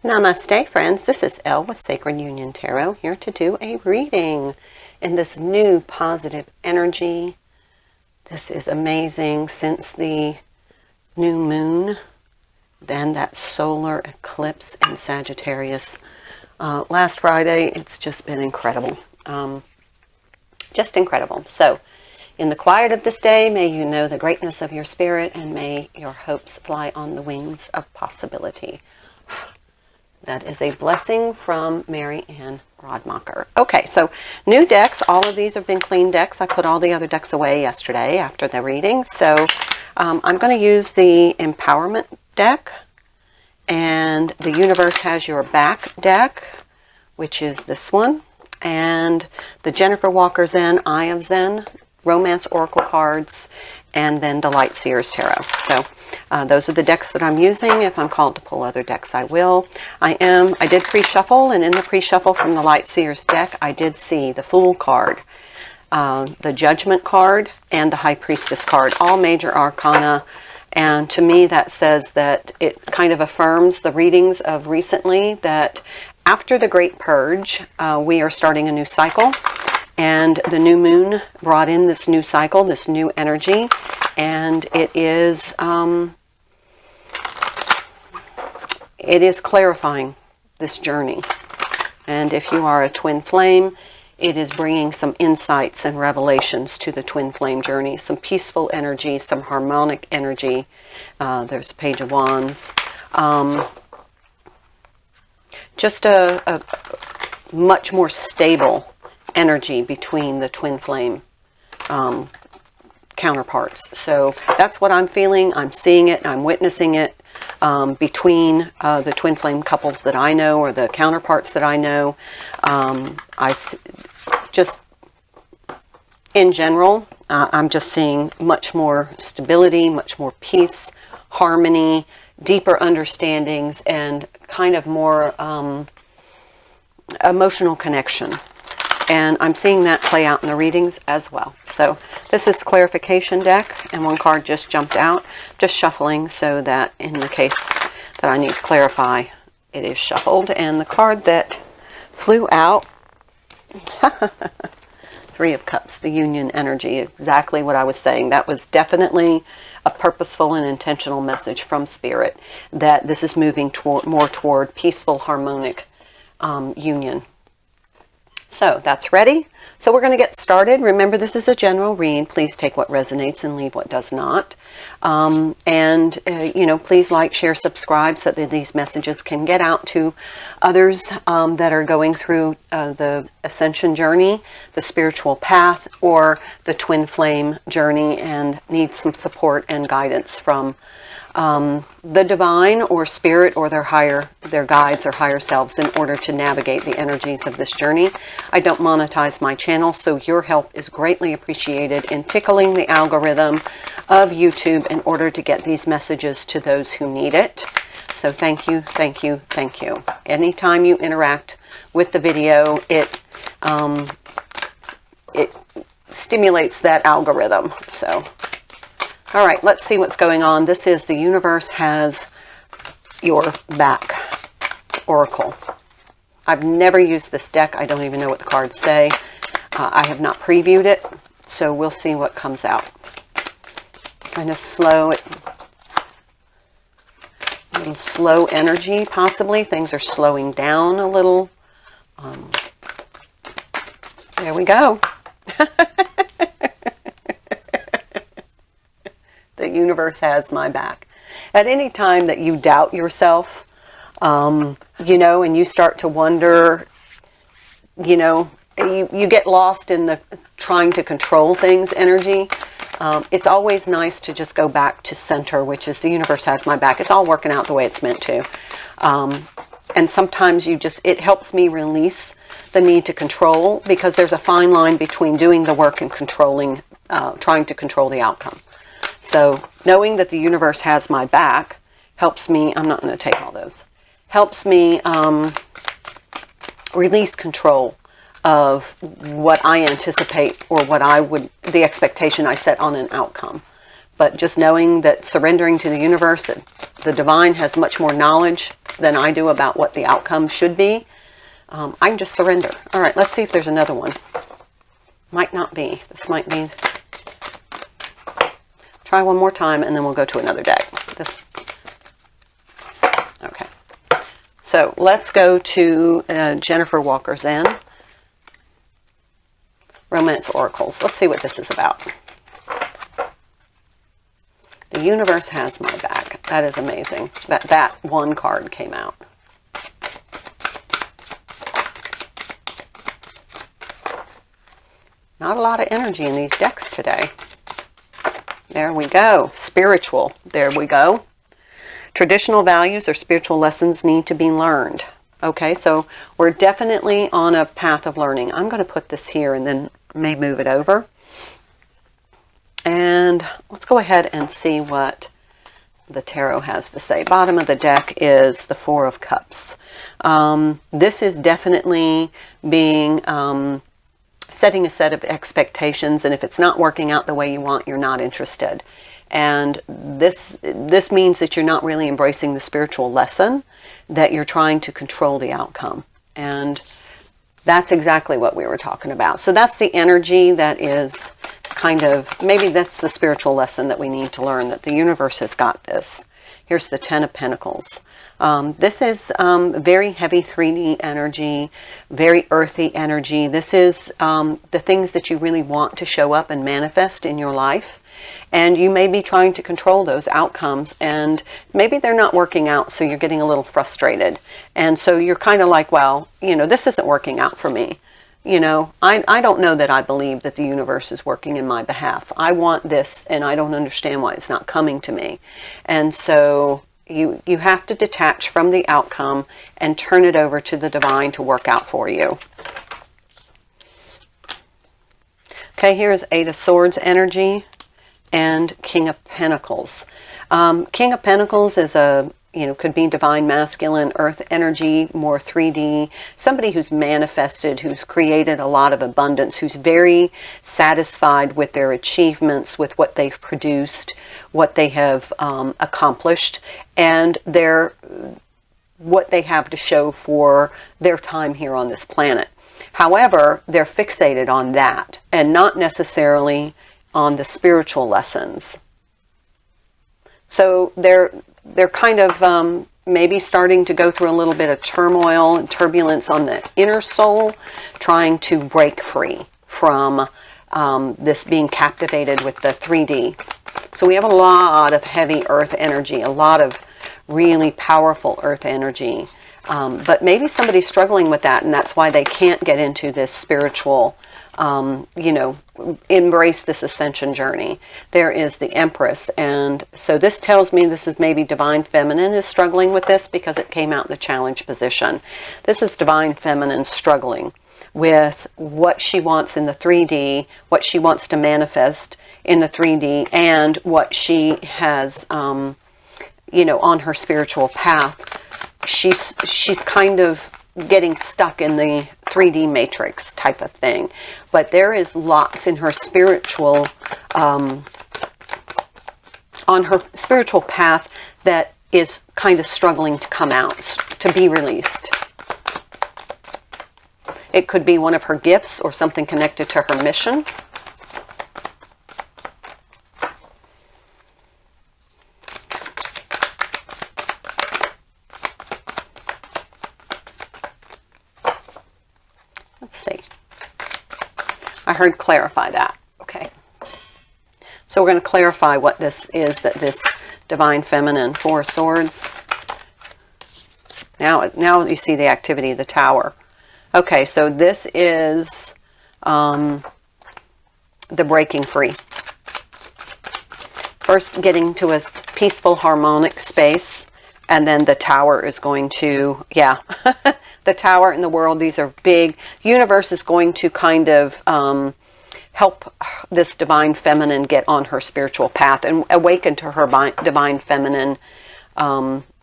Namaste, friends. This is Elle with Sacred Union Tarot, here to do a reading in this new positive energy. This is amazing. Since the new moon, then that solar eclipse in Sagittarius last Friday, it's just been incredible. Just incredible. So, in the quiet of this day, may you know the greatness of your spirit, and may your hopes fly on the wings of possibility. That is a blessing from Mary Ann Rodmacher. Okay, so new decks. All of these have been clean decks. I put all the other decks away yesterday after the reading. So I'm going to use the Empowerment deck. And the Universe Has Your Back deck, which is this one. And the Jennifer Walker Zen, Eye of Zen, Romance Oracle cards, and then the Light Seers Tarot. So those are the decks that I'm using. If I'm called to pull other decks, I will. I did pre-shuffle, and in the pre-shuffle from the Light Seers deck, I did see the Fool card, the Judgment card, and the High Priestess card, all major arcana. And to me, that says that it kind of affirms the readings of recently, that after the Great Purge, we are starting a new cycle. And the new moon brought in this new cycle, this new energy, and it is clarifying this journey. And if you are a twin flame, it is bringing some insights and revelations to the twin flame journey, some peaceful energy, some harmonic energy. There's a Page of Wands. Just a much more stable energy between the twin flame counterparts. So that's what I'm feeling. I'm seeing it. I'm witnessing it between the twin flame couples that I know, or the counterparts that I know. Just in general, I'm just seeing much more stability, much more peace, harmony, deeper understandings, and kind of more emotional connection. And I'm seeing that play out in the readings as well. So this is the clarification deck, and one card just jumped out. Just shuffling so that in the case that I need to clarify, it is shuffled. And the card that flew out, Three of Cups, the union energy, exactly what I was saying. That was definitely a purposeful and intentional message from Spirit, that this is moving more toward peaceful, harmonic union. So that's ready. So we're going to get started. Remember, this is a general read. Please take what resonates and leave what does not. Please like, share, subscribe so that these messages can get out to others that are going through the ascension journey, the spiritual path, or the twin flame journey, and need some support and guidance from the divine or spirit, or their guides or higher selves, in order to navigate the energies of this journey. I don't monetize my channel, so your help is greatly appreciated in tickling the algorithm of YouTube in order to get these messages to those who need it. So thank you, thank you, thank you. Anytime you interact with the video, it stimulates that algorithm. So all right, let's see what's going on. This is the Universe Has Your Back Oracle. I've never used this deck. I don't even know what the cards say. I have not previewed it, so we'll see what comes out. Kind of slow, a little slow energy, possibly. Things are slowing down a little. There we go. The universe has my back. At any time that you doubt yourself, and you start to wonder, you get lost in the trying to control things energy. It's always nice to just go back to center, which is the universe has my back. It's all working out the way it's meant to. And sometimes it helps me release the need to control, because there's a fine line between doing the work and controlling, trying to control the outcome. So knowing that the universe has my back helps me, I'm not going to take all those, helps me release control of what I anticipate, or the expectation I set on an outcome. But just knowing that, surrendering to the universe, that the divine has much more knowledge than I do about what the outcome should be, I can just surrender. All right, let's see if there's another one. Might not be. This might be. Try one more time, and then we'll go to another deck. Okay. So let's go to Jennifer Walker Zen. Romance Oracles. Let's see what this is about. The universe has my back. That is amazing. That one card came out. Not a lot of energy in these decks today. There we go. Spiritual. There we go. Traditional values or spiritual lessons need to be learned. Okay, so we're definitely on a path of learning. I'm going to put this here and then may move it over. And let's go ahead and see what the tarot has to say. Bottom of the deck is the Four of Cups. This is definitely being setting a set of expectations, and if it's not working out the way you want, you're not interested. And this means that you're not really embracing the spiritual lesson, that you're trying to control the outcome. And that's exactly what we were talking about. So that's the energy that is kind of, maybe that's the spiritual lesson that we need to learn, that the universe has got this. Here's the Ten of Pentacles. This is very heavy 3D energy, very earthy energy. This is the things that you really want to show up and manifest in your life. And you may be trying to control those outcomes, and maybe they're not working out, so you're getting a little frustrated. And so you're kind of like, well, you know, this isn't working out for me. You know, I don't know that I believe that the universe is working in my behalf. I want this, and I don't understand why it's not coming to me. And so you have to detach from the outcome and turn it over to the divine to work out for you. Okay, here's Eight of Swords energy and King of Pentacles. King of Pentacles is a, you know, could be divine masculine, earth energy, more 3D, somebody who's manifested, who's created a lot of abundance, who's very satisfied with their achievements, with what they've produced, what they have accomplished, and what they have to show for their time here on this planet. However, they're fixated on that and not necessarily on the spiritual lessons. So they're kind of maybe starting to go through a little bit of turmoil and turbulence on the inner soul, trying to break free from this being captivated with the 3D. So we have a lot of heavy earth energy, a lot of really powerful earth energy. But maybe somebody's struggling with that, and that's why they can't get into this spiritual, you know, embrace this ascension journey. There is the Empress, and so this tells me this is maybe Divine Feminine is struggling with this because it came out in the challenge position. This is Divine Feminine struggling with what she wants in the 3D, what she wants to manifest in the 3D, and what she has, you know, on her spiritual path. She's kind of getting stuck in the 3D matrix type of thing. But there is lots in her spiritual, on her spiritual path that is kind of struggling to come out, to be released. It could be one of her gifts or something connected to her mission. Let's see. I heard clarify that. Okay. So we're going to clarify what this is, that this Divine Feminine, Four of Swords. Now you see the activity of the Tower. Okay, so this is the breaking free. First getting to a peaceful, harmonic space, and then the Tower is going to, yeah, the Tower in the world, these are big. Universe is going to kind of help this Divine Feminine get on her spiritual path and awaken to her Divine Feminine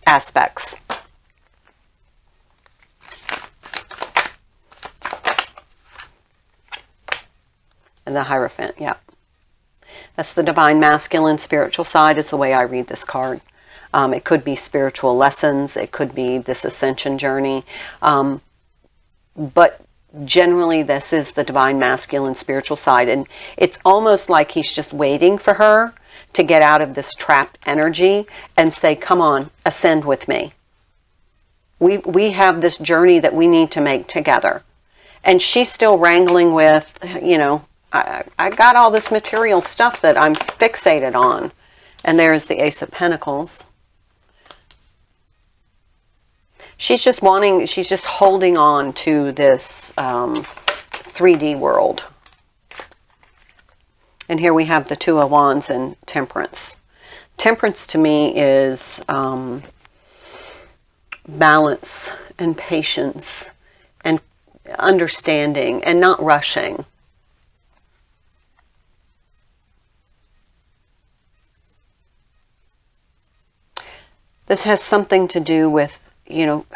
aspects. And the Hierophant, yeah. That's the Divine Masculine spiritual side is the way I read this card. It could be spiritual lessons. It could be this ascension journey. But generally, this is the divine masculine spiritual side. And it's almost like he's just waiting for her to get out of this trapped energy and say, come on, ascend with me. We have this journey that we need to make together. And she's still wrangling with, you know, I got all this material stuff that I'm fixated on. And there's the Ace of Pentacles. She's just holding on to this 3D world. And here we have the Two of Wands and Temperance. Temperance to me is balance and patience and understanding and not rushing. This has something to do with, you know,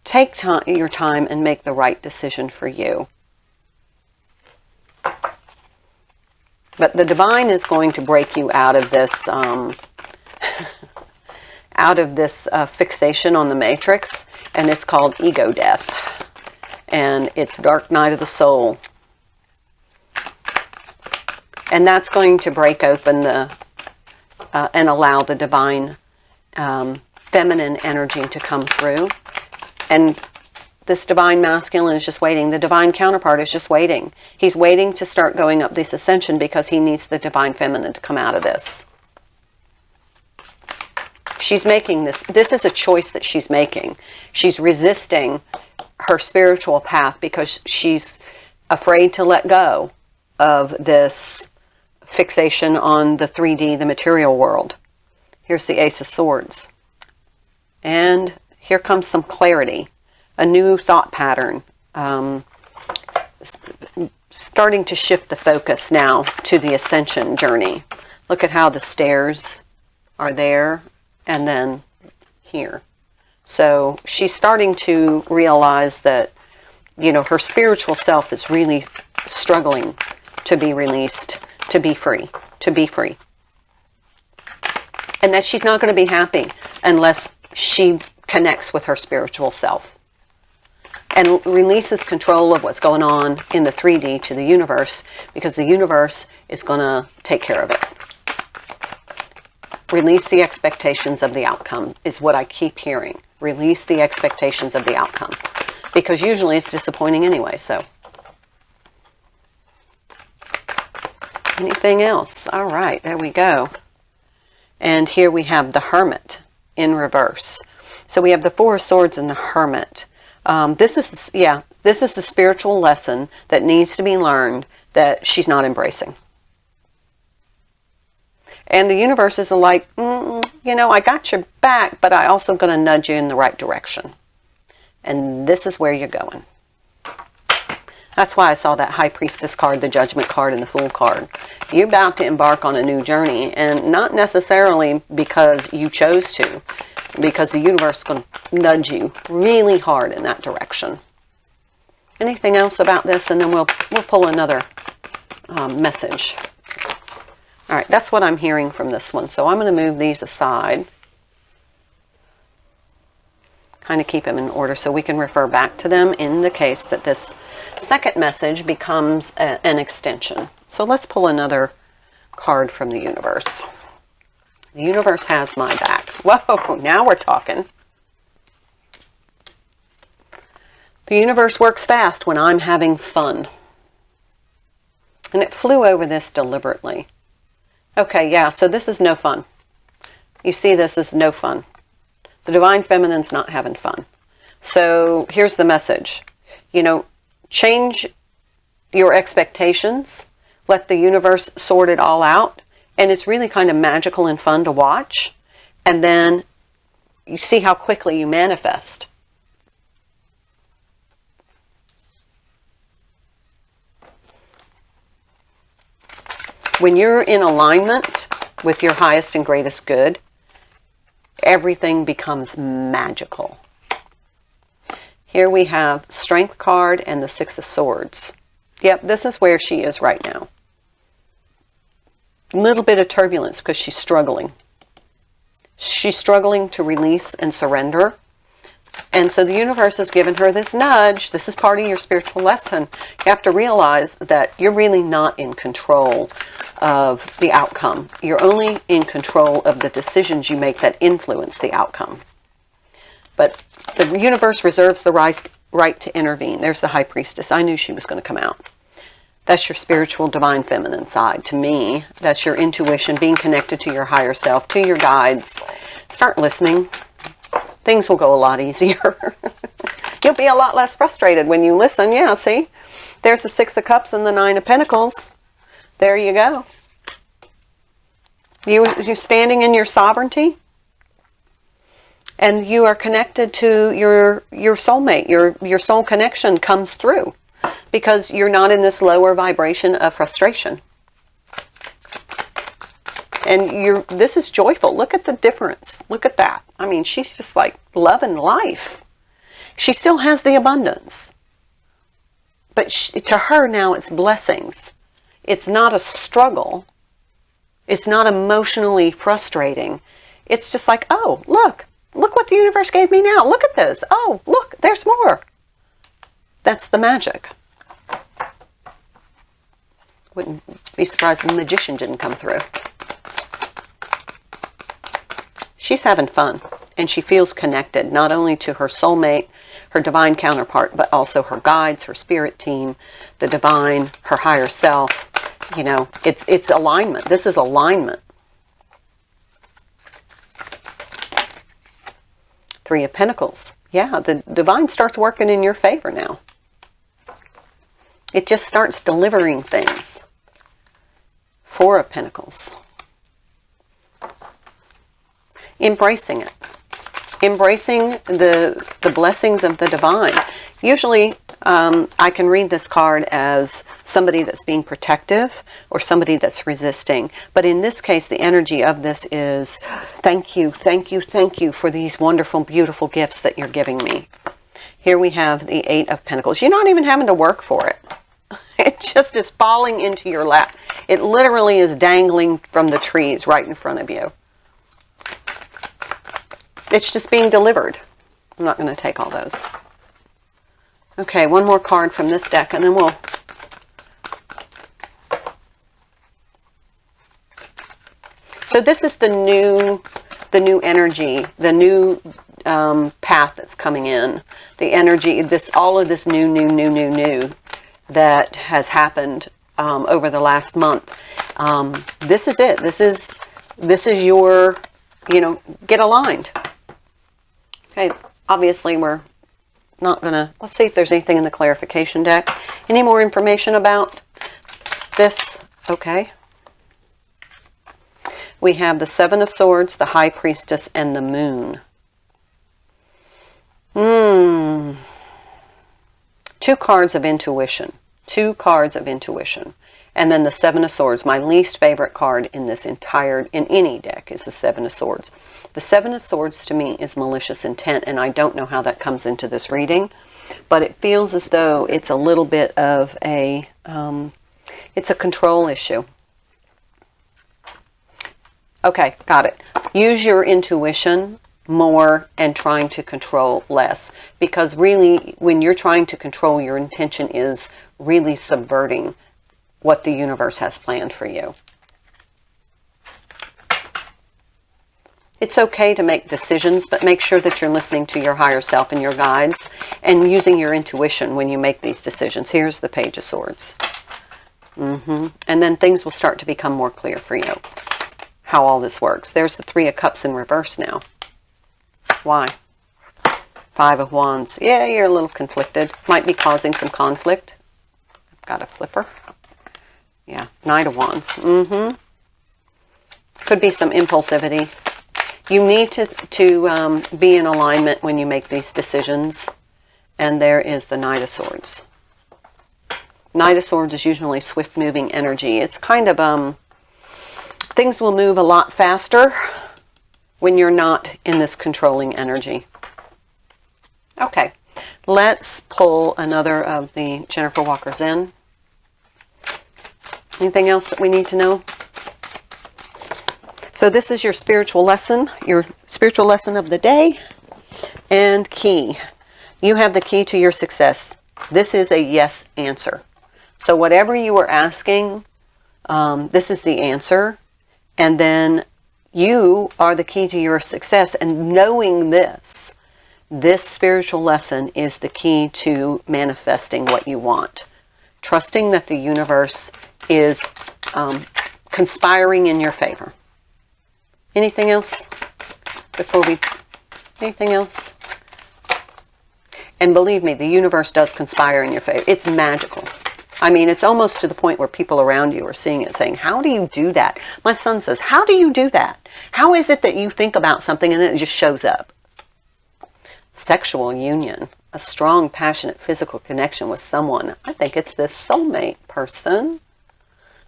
take your time and make the right decision for you. But the divine is going to break you out of this fixation on the matrix, and it's called ego death, and it's dark night of the soul, and that's going to break open the and allow the divine feminine energy to come through. And this divine masculine is just waiting. The divine counterpart is just waiting. He's waiting to start going up this ascension because he needs the divine feminine to come out of this. She's making this. This is a choice that she's making. She's resisting her spiritual path because she's afraid to let go of this fixation on the 3D, the material world. Here's the Ace of Swords. And here comes some clarity, a new thought pattern, starting to shift the focus now to the ascension journey. Look at how the stairs are there and then here. So she's starting to realize that, you know, her spiritual self is really struggling to be released, to be free, to be free. And that she's not going to be happy unless she connects with her spiritual self and releases control of what's going on in the 3D to the universe, because the universe is going to take care of it. Release the expectations of the outcome is what I keep hearing. Release the expectations of the outcome, because usually it's disappointing anyway. So anything else? All right, there we go. And here we have the Hermit in reverse. So we have the Four of Swords and the Hermit. This is the spiritual lesson that needs to be learned that she's not embracing. And the universe is like, you know, I got your back, but I also going to nudge you in the right direction. And this is where you're going. That's why I saw that High Priestess card, the Judgment card, and the Fool card. You're about to embark on a new journey, and not necessarily because you chose to, because the universe is going to nudge you really hard in that direction. Anything else about this, and then we'll pull another message. All right, that's what I'm hearing from this one. So I'm going to move these aside. Kind of keep them in order so we can refer back to them in the case that this second message becomes an extension. So let's pull another card from the universe. The universe has my back. Whoa, now we're talking. The universe works fast when I'm having fun. And it flew over this deliberately. Okay, yeah, so this is no fun. You see, this is no fun. The Divine Feminine's not having fun. So here's the message. You know, change your expectations. Let the universe sort it all out. And it's really kind of magical and fun to watch. And then you see how quickly you manifest. When you're in alignment with your highest and greatest good, everything becomes magical. Here we have Strength card and the Six of Swords. Yep, this is where she is right now. A little bit of turbulence because she's struggling. She's struggling to release and surrender. And so the universe has given her this nudge. This is part of your spiritual lesson. You have to realize that you're really not in control of the outcome. You're only in control of the decisions you make that influence the outcome. But the universe reserves the right to intervene. There's the High Priestess. I knew she was going to come out. That's your spiritual, divine, feminine side. To me, that's your intuition, being connected to your higher self, to your guides. Start listening. Things will go a lot easier. You'll be a lot less frustrated when you listen. Yeah, see? There's the Six of Cups and the Nine of Pentacles. There you go. You standing in your sovereignty. And you are connected to your soulmate. Your soul connection comes through. Because you're not in this lower vibration of frustration. And this is joyful. Look at the difference. Look at that. I mean, she's just like loving life. She still has the abundance. But to her now it's blessings. It's not a struggle. It's not emotionally frustrating. It's just like, oh, look what the universe gave me now. Look at this. Oh, look, there's more. That's the magic. Wouldn't be surprised if the magician didn't come through. She's having fun, and she feels connected not only to her soulmate, her divine counterpart, but also her guides, her spirit team, the divine, her higher self. You know, it's alignment. This is alignment. Three of Pentacles. Yeah, the divine starts working in your favor now. It just starts delivering things. Four of Pentacles. Embracing it. Embracing the blessings of the divine. Usually, I can read this card as somebody that's being protective or somebody that's resisting. But in this case, the energy of this is, thank you, thank you, thank you for these wonderful, beautiful gifts that you're giving me. Here we have the Eight of Pentacles. You're not even having to work for it. It just is falling into your lap. It literally is dangling from the trees right in front of you. It's just being delivered. I'm not going to take all those. Okay, one more card from this deck, and then we'll... So this is the new energy, the new path that's coming in. The energy, all of this new that has happened over the last month. This is it. This is your, get aligned. Okay, obviously we're not going to, let's see if there's anything in the clarification deck. Any more information about this? Okay. We have the Seven of Swords, the High Priestess, and the Moon. Two cards of intuition. Two cards of intuition. And then the Seven of Swords. My least favorite card in any deck is the Seven of Swords. The Seven of Swords to me is malicious intent, and I don't know how that comes into this reading, but it feels as though it's a little bit of it's a control issue. Okay, got it. Use your intuition more and trying to control less, because really when you're trying to control, your intention is really subverting what the universe has planned for you. It's okay to make decisions, but make sure that you're listening to your higher self and your guides and using your intuition when you make these decisions. Here's the Page of Swords. And then things will start to become more clear for you, how all this works. There's the Three of Cups in reverse now. Why? Five of Wands. Yeah, you're a little conflicted. Might be causing some conflict. I've got a flipper. Yeah, Knight of Wands. Could be some impulsivity. You need to be in alignment when you make these decisions. And there is the Knight of Swords. Knight of Swords is usually swift-moving energy. It's kind of, things will move a lot faster when you're not in this controlling energy. Okay, let's pull another of the Jennifer Walker Zen. Anything else that we need to know? So So this is your spiritual lesson of the day. And key. You have the key to your success. This is a yes answer. So whatever you are asking, this is the answer. And then you are the key to your success. And knowing this spiritual lesson is the key to manifesting what you want. Trusting that the universe is conspiring in your favor. Anything else anything else? And believe me, the universe does conspire in your favor. It's magical. I mean, it's almost to the point where people around you are seeing it, saying, how do you do that? My son says, how do you do that? How is it that you think about something and then it just shows up? Sexual union, a strong, passionate physical connection with someone. I think it's this soulmate person.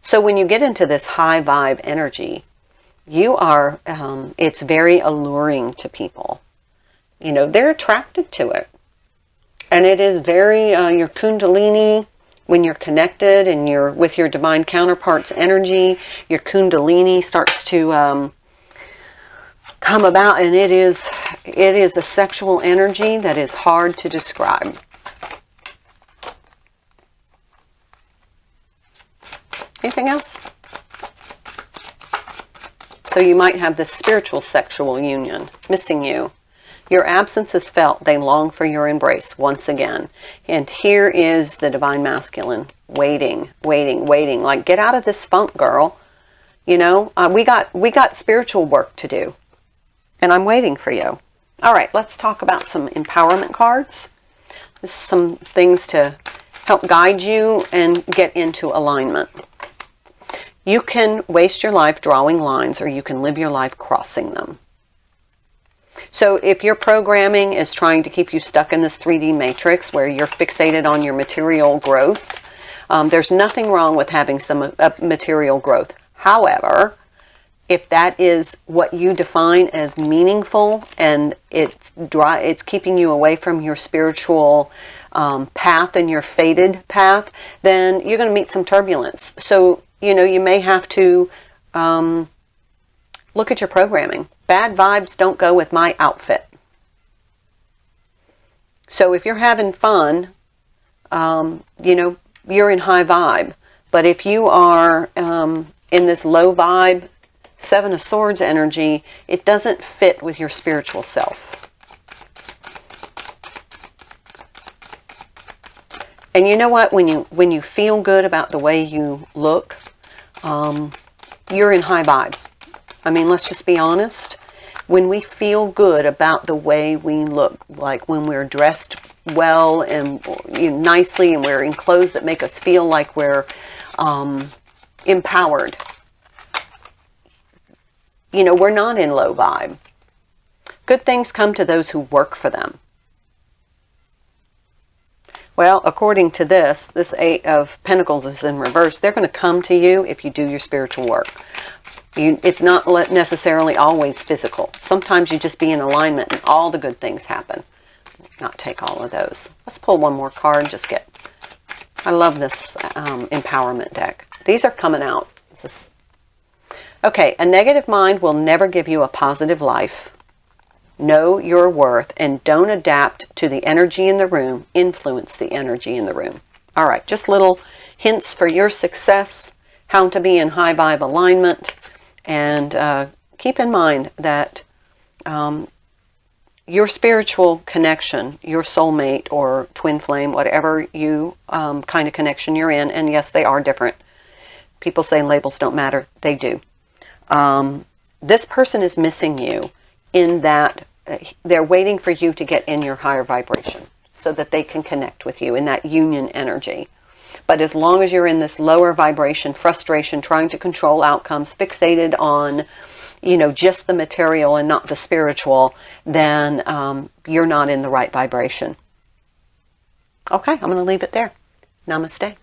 So when you get into this high vibe energy, you are, it's very alluring to people. You know, they're attracted to it. And it is very, your kundalini, when you're connected and you're with your divine counterpart's energy, your kundalini starts to come about, and it is a sexual energy that is hard to describe. Anything else? So you might have this spiritual sexual union missing you. Your absence is felt. They long for your embrace once again. And here is the divine masculine waiting, waiting, waiting. Like, get out of this funk, girl. You know, we got spiritual work to do. And I'm waiting for you. All right, let's talk about some empowerment cards. This is some things to help guide you and get into alignment. You can waste your life drawing lines, or you can live your life crossing them. So if your programming is trying to keep you stuck in this 3D matrix where you're fixated on your material growth, there's nothing wrong with having some material growth. However, if that is what you define as meaningful and it's keeping you away from your spiritual path and your fated path, then you're going to meet some turbulence. So, you know, you may have to look at your programming. Bad vibes don't go with my outfit. So if you're having fun, you know, you're in high vibe. But if you are in this low vibe, Seven of Swords energy, it doesn't fit with your spiritual self. And you know what? When you feel good about the way you look, you're in high vibe. I mean, let's just be honest. When we feel good about the way we look, like when we're dressed well and nicely, and we're in clothes that make us feel like we're empowered, you know, we're not in low vibe. Good things come to those who work for them. Well, according to this Eight of Pentacles is in reverse. They're going to come to you if you do your spiritual work. It's not necessarily always physical. Sometimes you just be in alignment and all the good things happen. Not take all of those. Let's pull one more card. I love this empowerment deck. These are coming out. Okay, a negative mind will never give you a positive life. Know your worth and don't adapt to the energy in the room. Influence the energy in the room. All right, just little hints for your success, how to be in high vibe alignment. And keep in mind that your spiritual connection, your soulmate or twin flame, whatever you kind of connection you're in, and yes, they are different. People say labels don't matter. They do. This person is missing you in that they're waiting for you to get in your higher vibration so that they can connect with you in that union energy. But as long as you're in this lower vibration, frustration, trying to control outcomes, fixated on, you know, just the material and not the spiritual, then you're not in the right vibration. Okay, I'm going to leave it there. Namaste.